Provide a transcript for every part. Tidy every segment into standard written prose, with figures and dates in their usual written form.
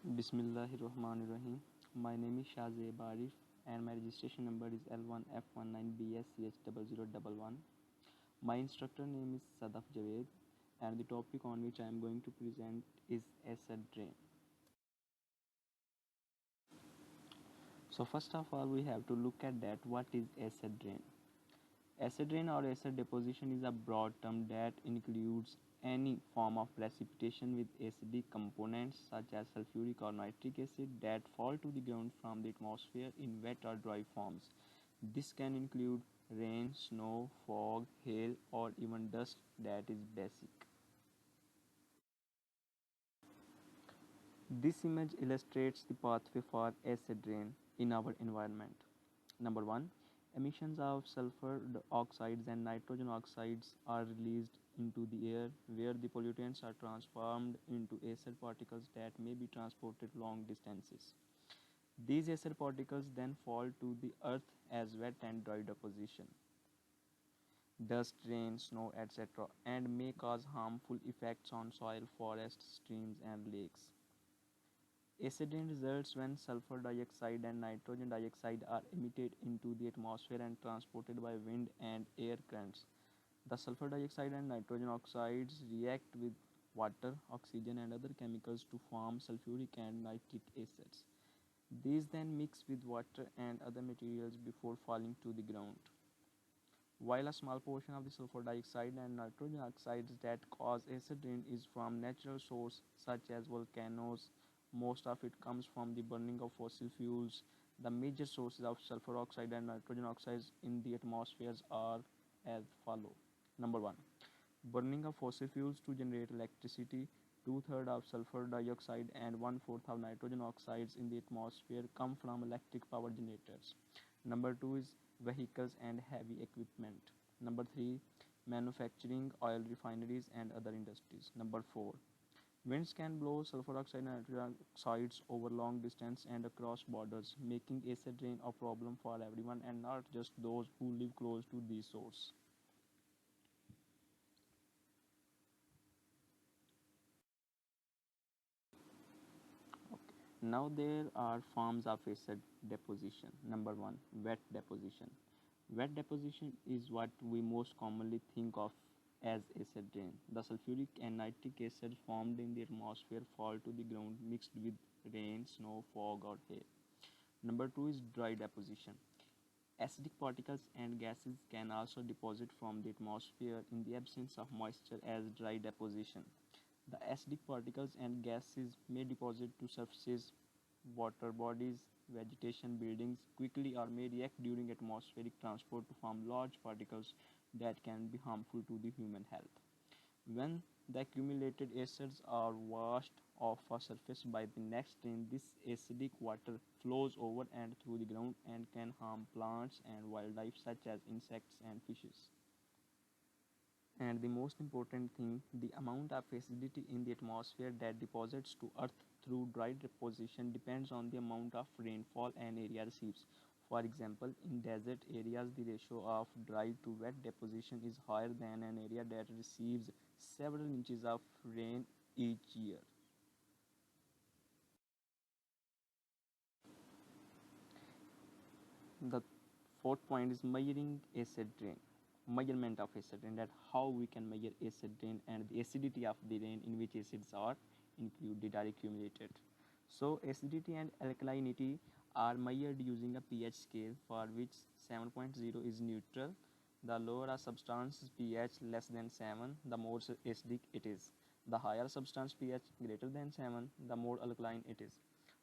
Bismillahirrahmanirrahim. My name is Shazeb Arif and my registration number is L1F19BSCH0011. My instructor name is Sadaf Javed and the topic on which I am going to present is acid rain. So first of all we have to look at that what is acid rain. Acid rain or acid deposition is a broad term that includes any form of precipitation with acidic components such as sulfuric or nitric acid that fall to the ground from the atmosphere in wet or dry forms. This can include rain, snow, fog, hail, or even dust that is basic. This image illustrates the pathway for acid rain in our environment. Number 1. Emissions of sulfur oxides and nitrogen oxides are released into the air where the pollutants are transformed into acid particles that may be transported long distances. These acid particles then fall to the earth as wet and dry deposition, dust, rain, snow, etc., and may cause harmful effects on soil, forests, streams, and lakes. Acid rain results when sulfur dioxide and nitrogen dioxide are emitted into the atmosphere and transported by wind and air currents. The sulfur dioxide and nitrogen oxides react with water, oxygen, and other chemicals to form sulfuric and nitric acids. These then mix with water and other materials before falling to the ground. While a small portion of the sulfur dioxide and nitrogen oxides that cause acid rain is from natural sources such as volcanoes, most of it comes from the burning of fossil fuels. The major sources of sulfur oxide and nitrogen oxides in the atmospheres are as follow. Number 1. Burning of fossil fuels to generate electricity. Two-thirds of sulfur dioxide and one-fourth of nitrogen oxides in the atmosphere come from electric power generators. Number 2 is vehicles and heavy equipment. Number 3, manufacturing, oil refineries and other industries. Number 4, winds can blow sulfur oxide and nitrogen oxides over long distance and across borders, making acid rain a problem for everyone and not just those who live close to these sources. Okay. Now there are forms of acid deposition. Number 1, wet deposition. Wet deposition is what we most commonly think of as acid rain. The sulfuric and nitric acid formed in the atmosphere fall to the ground mixed with rain, snow, fog, or hail. Number 2 is dry deposition. Acidic particles and gases can also deposit from the atmosphere in the absence of moisture as dry deposition. The acidic particles and gases may deposit to surfaces, water bodies, vegetation, buildings quickly or may react during atmospheric transport to form large particles that can be harmful to the human health. When the accumulated acids are washed off a surface by the next rain, this acidic water flows over and through the ground and can harm plants and wildlife such as insects and fishes. And the most important thing, the amount of acidity in the atmosphere that deposits to earth through dry deposition depends on the amount of rainfall an area receives. For example, in desert areas, the ratio of dry to wet deposition is higher than an area that receives several inches of rain each year. The fourth point is measuring acid rain. Measurement of acid rain, that how we can measure acid rain and the acidity of the rain in which acids are included or accumulated. So acidity and alkalinity are measured using a pH scale for which 7.0 is neutral. The lower a substance pH less than 7, the more acidic it is. The higher substance pH greater than 7, the more alkaline it is.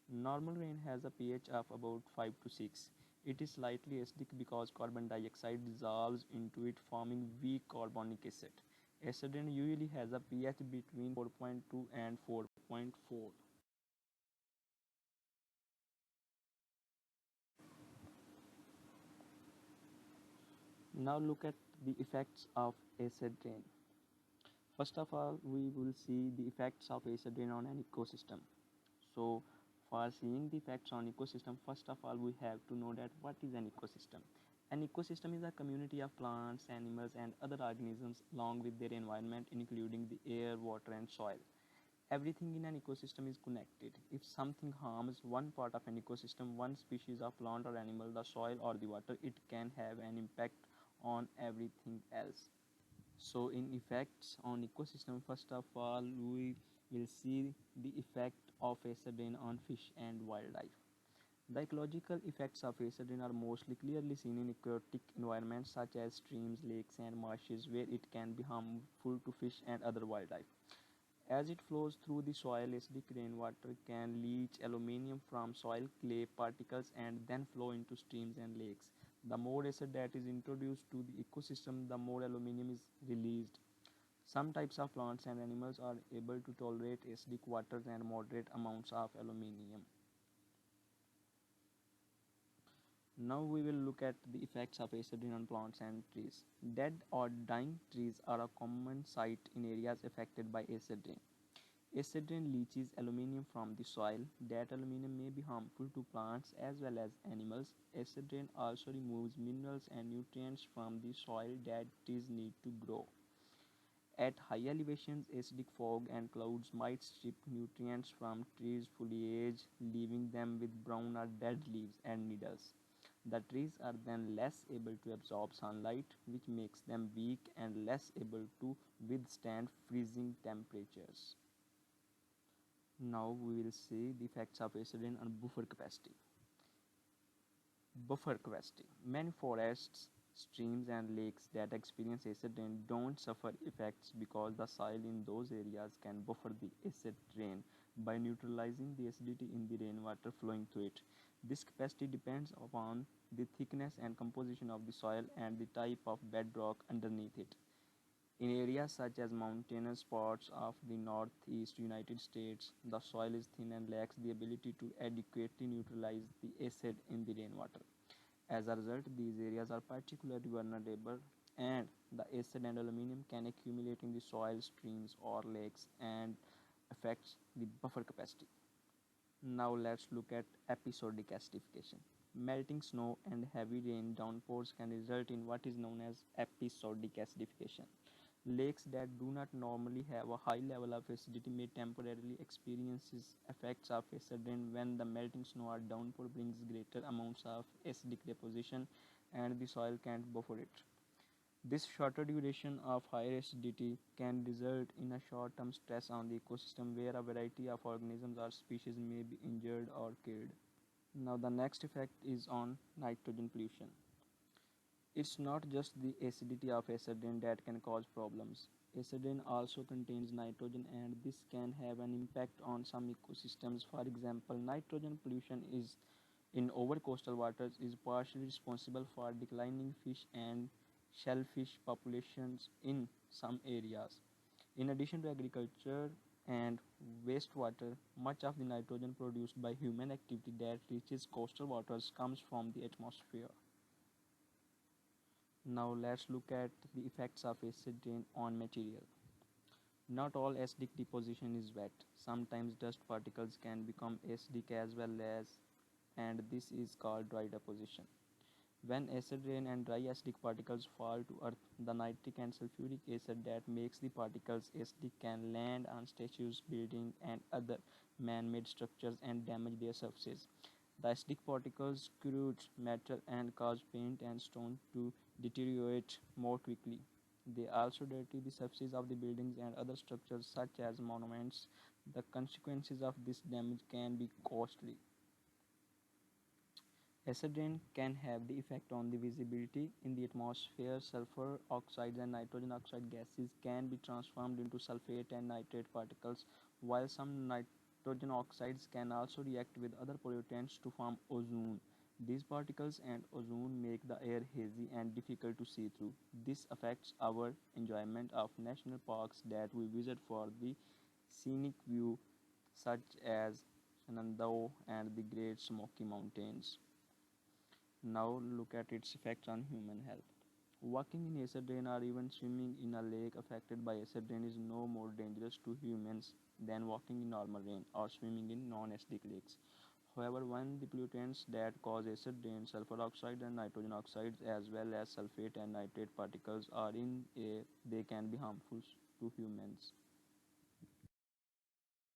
Normal rain has a pH of about 5 to 6. It is slightly acidic because carbon dioxide dissolves into it, forming weak carbonic acid. Acid rain usually has a pH between 4.2 and 4.4. Now look at the effects of acid rain. First of all, we will see the effects of acid rain on an ecosystem. So, for seeing the effects on ecosystem, first of all, we have to know that what is an ecosystem. An ecosystem is a community of plants, animals, and other organisms along with their environment, including the air, water, and soil. Everything in an ecosystem is connected. If something harms one part of an ecosystem, one species of plant or animal, the soil or the water, it can have an impact on everything else. So, in effects on ecosystem, first of all, we will see the effect of acid rain on fish and wildlife. The ecological effects of acid rain are mostly clearly seen in aquatic environments such as streams, lakes, and marshes, where it can be harmful to fish and other wildlife. As it flows through the soil, acidic rainwater can leach aluminium from soil clay particles and then flow into streams and lakes. The more acid that is introduced to the ecosystem, the more aluminium is released. Some types of plants and animals are able to tolerate acidic waters and moderate amounts of aluminium. Now we will look at the effects of acid rain on plants and trees. Dead or dying trees are a common sight in areas affected by acid rain. Acid rain leaches aluminium from the soil. That aluminium may be harmful to plants as well as animals. Acid rain also removes minerals and nutrients from the soil that trees need to grow. At high elevations, acidic fog and clouds might strip nutrients from trees' foliage, leaving them with brown or dead leaves and needles. The trees are then less able to absorb sunlight, which makes them weak and less able to withstand freezing temperatures. Now we will see the effects of acid rain on buffer capacity. Buffer capacity. Many forests, streams, and lakes that experience acid rain don't suffer effects because the soil in those areas can buffer the acid rain by neutralizing the acidity in the rainwater flowing through it. This capacity depends upon the thickness and composition of the soil and the type of bedrock underneath it. In areas such as mountainous parts of the northeast United States, the soil is thin and lacks the ability to adequately neutralize the acid in the rainwater. As a result, these areas are particularly vulnerable, and the acid and aluminum can accumulate in the soil, streams, or lakes and affects the buffer capacity. Now let's look at episodic acidification. Melting snow and heavy rain downpours can result in what is known as episodic acidification. Lakes that do not normally have a high level of acidity may temporarily experience effects of acid rain when the melting snow or downpour brings greater amounts of acidic deposition and the soil can't buffer it. This shorter duration of higher acidity can result in a short-term stress on the ecosystem where a variety of organisms or species may be injured or killed. Now the next effect is on nitrogen pollution. It's not just the acidity of acid rain that can cause problems. Acid rain also contains nitrogen and this can have an impact on some ecosystems. For example, nitrogen pollution is in over coastal waters is partially responsible for declining fish and shellfish populations in some areas. In addition to agriculture and wastewater, much of the nitrogen produced by human activity that reaches coastal waters comes from the atmosphere. Now let's look at the effects of acid rain on material. Not all acidic deposition is wet. Sometimes dust particles can become acidic as well as and this is called dry deposition. When acid rain and dry acidic particles fall to earth, the nitric and sulfuric acid that makes the particles acidic can land on statues, buildings, and other man-made structures and damage their surfaces. The acidic particles corrode metal and cause paint and stone to deteriorate more quickly. They also dirty the surfaces of the buildings and other structures such as monuments. The consequences of this damage can be costly. Acid rain can have the effect on the visibility. In the atmosphere, sulfur oxides and nitrogen oxide gases can be transformed into sulfate and nitrate particles, while some nitrogen oxides can also react with other pollutants to form ozone. These particles and ozone make the air hazy and difficult to see through. This affects our enjoyment of national parks that we visit for the scenic view, such as Shenandoah and the Great Smoky Mountains. Now look at its effects on human health. Walking in acid rain or even swimming in a lake affected by acid rain is no more dangerous to humans than walking in normal rain or swimming in non-acidic lakes. However, when the pollutants that cause acid rain, sulfur oxide and nitrogen oxides, as well as sulfate and nitrate particles, are in air, they can be harmful to humans.